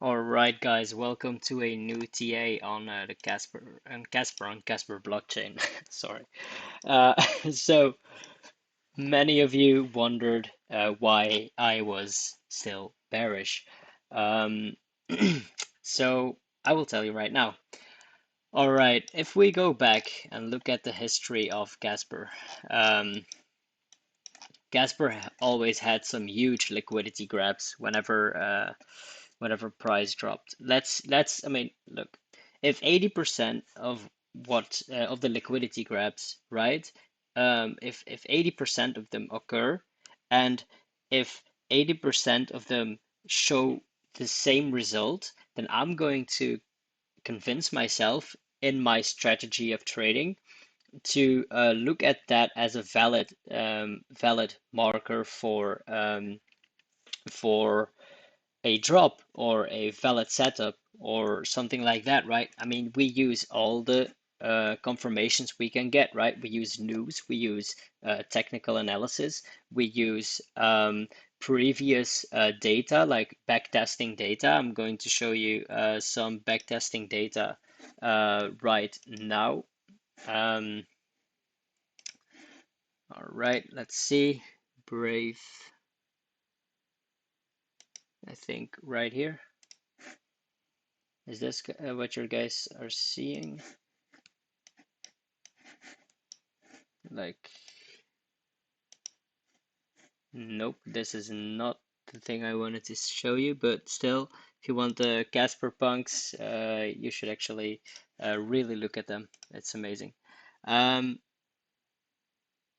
All right, guys, welcome to a new TA on the Casper blockchain. Sorry. Uh, so many of you wondered why I was still bearish. Um, so I will tell you right now. All right, if we go back and look at the history of Casper, um, always had some huge liquidity grabs whenever price dropped. I mean, look, if 80% of of the liquidity grabs, right? If 80% of them occur, and if 80% of them show the same result, then I'm going to convince myself in my strategy of trading to look at that as a valid marker for a drop or a valid setup or something like that, right? I mean, we use all the confirmations we can get, right? We use news, we use technical analysis, we use previous data like backtesting data. I'm going to show you some backtesting data right now. Um, all right, let's see. Brave, I think right here. Is this what you guys are seeing? Like, nope, this is not the thing I wanted to show you, but still, if you want the Casper punks, you should actually really look at them. It's amazing. Um,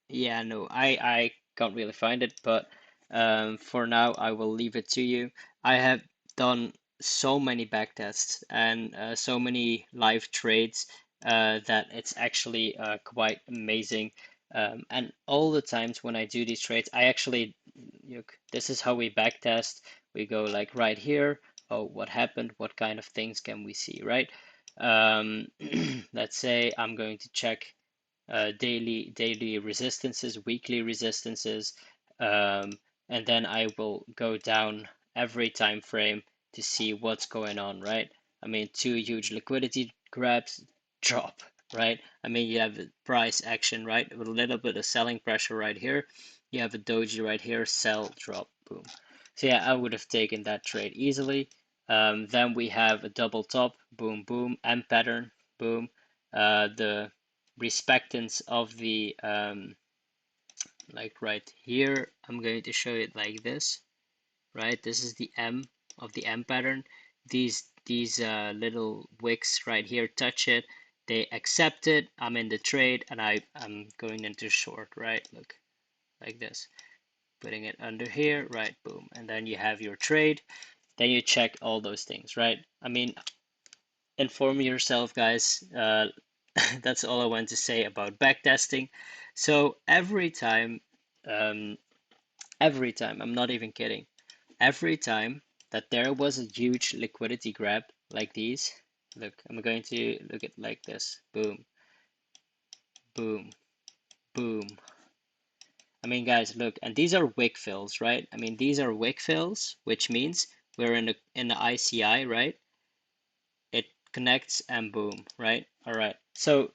yeah, no, I can't really find it, but for now, I will leave it to you. I have done so many backtests and so many live trades that it's actually quite amazing. And all the times when I do these trades, I actually, look, this is how we backtest. We go like right here. Oh, what happened? What kind of things can we see, right? Um, let's say I'm going to check daily resistances, weekly resistances, um, and then I will go down every time frame to see what's going on, right? I mean, two huge liquidity grabs, drop, right? I mean, you have the price action, right? With a little bit of selling pressure right here. You have a doji right here, sell, drop, boom. So yeah, I would have taken that trade easily. Then we have a double top, boom, boom, M pattern, boom. The respectance of the like right here, I'm going to show it like this, right? This is the M of the M pattern. These little wicks right here touch it, they accept it. I'm in the trade and I'm going into short, right? Look, like this, putting it under here, right? Boom, and then you have your trade. Then you check all those things, right? I mean, inform yourself, guys. That's all I want to say about backtesting. So um, every time, I'm not even kidding, every time that there was a huge liquidity grab like these, look, I'm going to look at like this, boom, boom, boom. I mean, guys, look, and these are wick fills, right? I mean, these are wick fills, which means we're in the ICI, right? It connects and boom, right? All right. So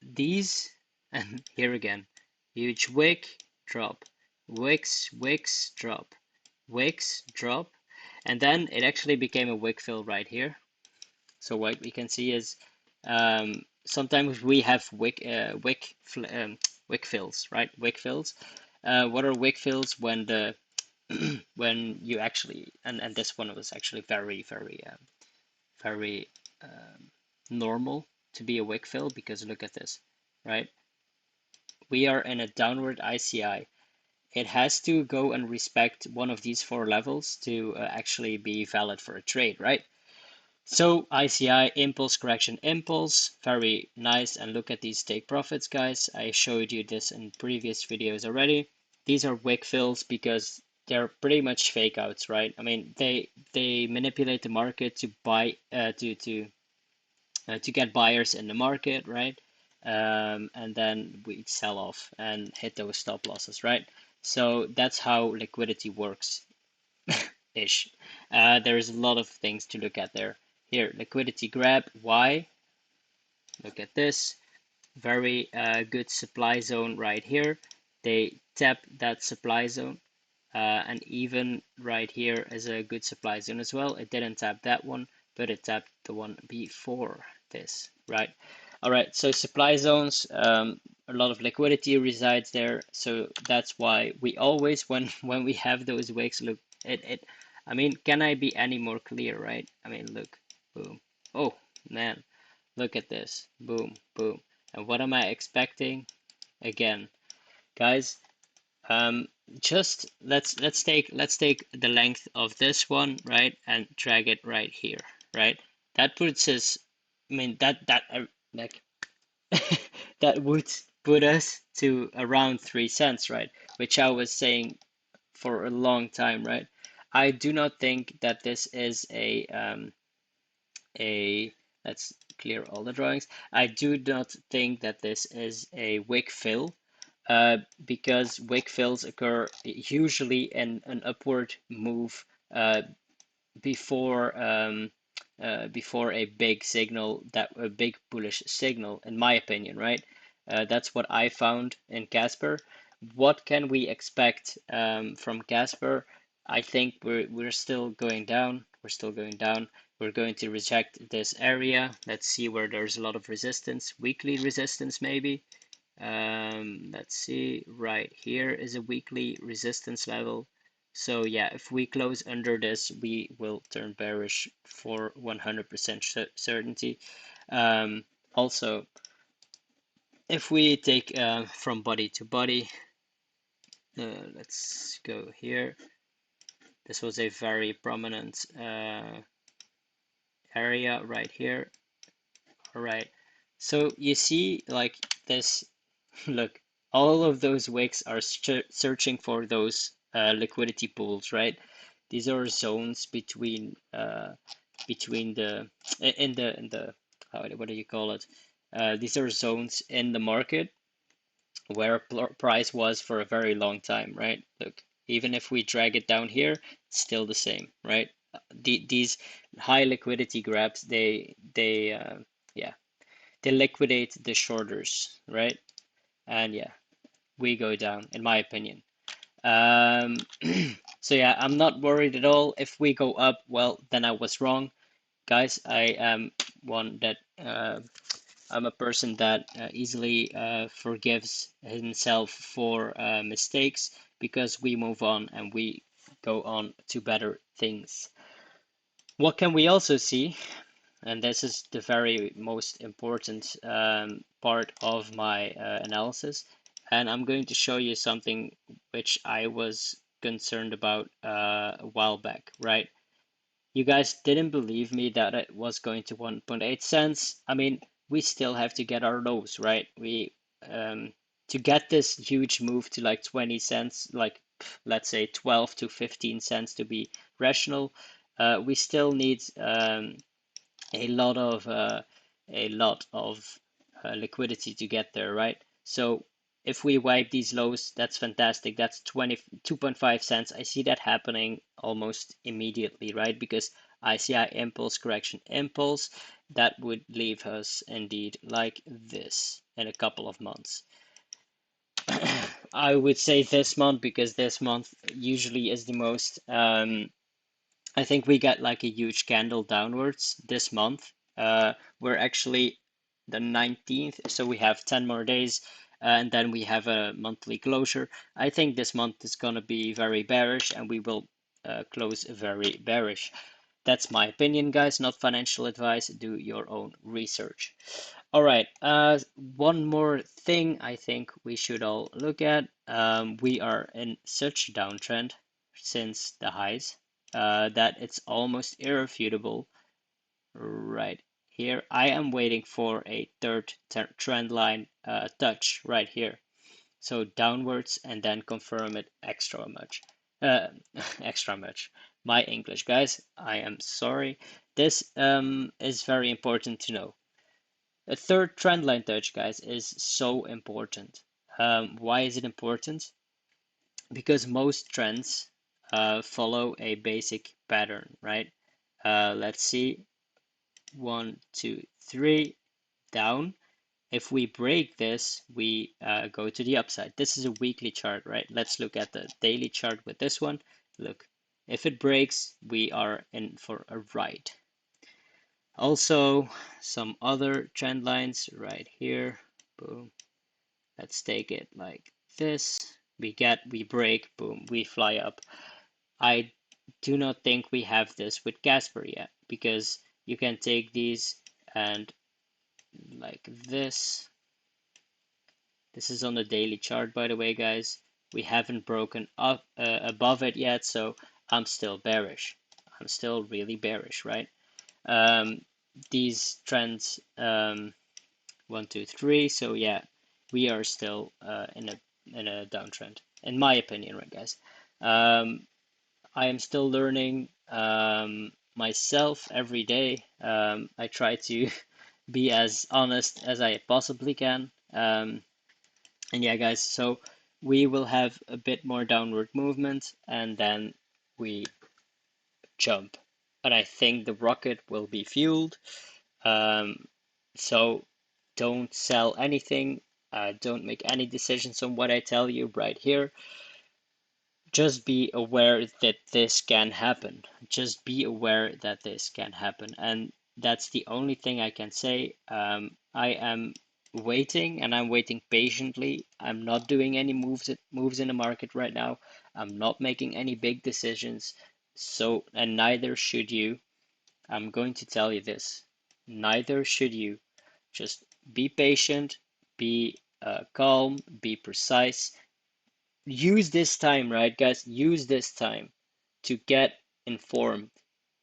these, and here again, huge wick, drop, wicks, wicks, drop, wicks, drop, and then it actually became a wick fill right here. So what we can see is sometimes we have wick fills, right? Wick fills. What are wick fills when the when you actually and this one was actually very normal to be a wick fill because look at this, right? We are in a downward ICI. It has to go and respect one of these four levels to actually be valid for a trade, right? So ICI, impulse, correction, impulse, very nice. And look at these take profits, guys. I showed you this in previous videos already. These are wick fills because they're pretty much fake outs, right? I mean, they manipulate the market to buy to get buyers in the market, right? And then we sell off and hit those stop losses, right? So that's how liquidity works ish. There's a lot of things to look at there. Here, liquidity grab, why? Look at this. Very good supply zone right here. They tap that supply zone. And even right here is a good supply zone as well. It didn't tap that one, but it tapped the one before this, right? All right, so supply zones, a lot of liquidity resides there. So that's why we always, when we have those wicks, look, I mean, can I be any more clear, right? I mean, look, boom. Oh, man, look at this, boom, boom. And what am I expecting? Again, guys, um, just let's take the length of this one, right, and drag it right here, right? That puts us, I mean that like that would put us to around 3 cents, right? Which I was saying for a long time, right? I do not think that this is a let's clear all the drawings. I do not think that this is a wick fill, because wick fills occur usually in an upward move uh, before before a big signal, that a big bullish signal, in my opinion, right? That's what I found in Casper. What can we expect from Casper? I think we're still going down. We're still going down. We're going to reject this area. Let's see where there's a lot of resistance. Weekly resistance, maybe. Let's see, right here is a weekly resistance level. So yeah, if we close under this, we will turn bearish for 100% certainty. Also, if we take from body to body, let's go here. This was a very prominent area right here. All right. So you see like this, look, all of those wicks are searching for those liquidity pools, right? These are zones between the in the what do you call it? These are zones in the market where price was for a very long time, right? Look, even if we drag it down here, it's still the same, right? These high liquidity grabs, yeah, they liquidate the shorters, right? And yeah, we go down, in my opinion. Um, so yeah, I'm not worried at all. If we go up, well, then I was wrong, guys. I am one that I'm a person that easily forgives himself for mistakes, because we move on and we go on to better things. What can we also see? And this is the very most important part of my analysis. And I'm going to show you something which I was concerned about a while back, right? You guys didn't believe me that it was going to 1.8 cents. I mean, we still have to get our lows, right? Um, to get this huge move to like 20 cents, like let's say 12 to 15 cents to be rational, we still need a lot of liquidity to get there, right? So if we wipe these lows, that's fantastic. That's 22.5 cents. I see that happening almost immediately, right? Because ICI impulse correction impulse, that would leave us indeed like this in a couple of months. I would say this month, because this month usually is the most I think we got like a huge candle downwards this month. We're actually the 19th, so we have 10 more days, and then we have a monthly closure. I think this month is going to be very bearish, and we will close very bearish. That's my opinion, guys, not financial advice. Do your own research. All right, one more thing I think we should all look at. We are in such a downtrend since the highs that it's almost irrefutable. Right here, I am waiting for a third trend line touch right here. So downwards and then confirm it extra much. Uh, extra much. My English, guys, I am sorry. This is very important to know. A third trend line touch, guys, is so important. Why is it important? Because most trends follow a basic pattern, right? Let's see. 1, 2, 3, down. If we break this, we go to the upside. This is a weekly chart, right? Let's look at the daily chart with this one. Look, if it breaks, we are in for a ride. Also, some other trend lines right here. Boom. Let's take it like this. We break, boom, we fly up. I do not think we have this with Casper yet, because you can take these and like this. This is on the daily chart, by the way, guys. We haven't broken up above it yet, so I'm still bearish. I'm still really bearish, right? Um, these trends, 1, 2, 3. So yeah, we are still in a downtrend, in my opinion, right, guys? I am still learning myself every day. I try to be as honest as I possibly can. And yeah, guys, so we will have a bit more downward movement and then we jump. And I think the rocket will be fueled. Um, so don't sell anything. Don't make any decisions on what I tell you right here. Just be aware that this can happen. Just be aware that this can happen. And that's the only thing I can say. I am waiting and I'm waiting patiently. I'm not doing any moves in the market right now. I'm not making any big decisions. So, and neither should you. I'm going to tell you this. Neither should you. Just be patient, be calm, be precise. Use this time, right, guys? Use this time to get informed.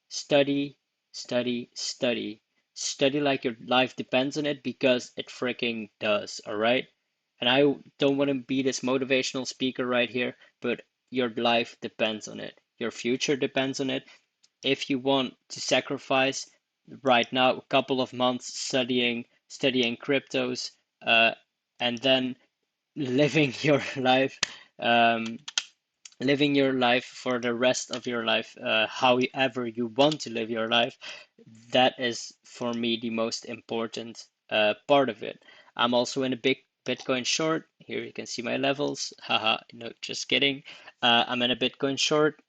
Study, study, study. Study like your life depends on it because it freaking does, all right? And I don't want to be this motivational speaker right here, but your life depends on it. Your future depends on it. If you want to sacrifice right now a couple of months studying cryptos, and then living your life, um, living your life for the rest of your life, however you want to live your life, that is for me the most important part of it. I'm also in a big Bitcoin short. Here you can see my levels. Haha, no, just kidding. I'm in a Bitcoin short.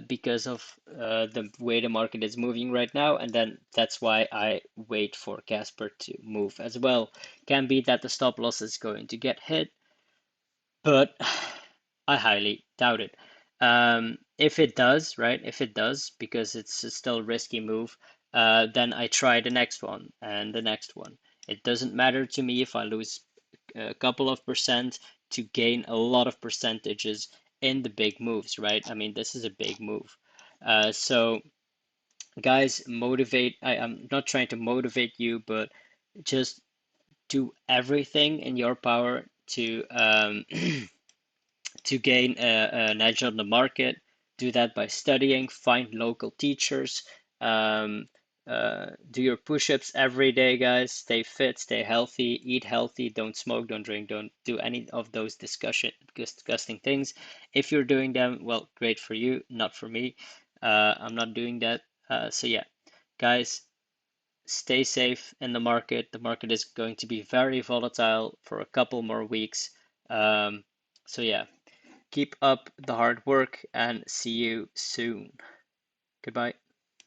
Because of the way the market is moving right now, and then that's why I wait for Casper to move as well. Can be that the stop loss is going to get hit, but I highly doubt it. If it does, right? If it does, because it's still a risky move, then I try the next one and the next one. It doesn't matter to me if I lose a couple of percent to gain a lot of percentages in the big moves, right? I mean, this is a big move. So, guys, motivate. I'm not trying to motivate you, but just do everything in your power to to gain an edge on the market. Do that by studying, find local teachers, um, do your push-ups every day, guys. Stay fit, stay healthy, eat healthy, don't smoke, don't drink, don't do any of those disgusting things. If you're doing them, well, great for you, not for me. I'm not doing that. So yeah, guys, stay safe in the market. The market is going to be very volatile for a couple more weeks. So yeah. Keep up the hard work and see you soon. Goodbye.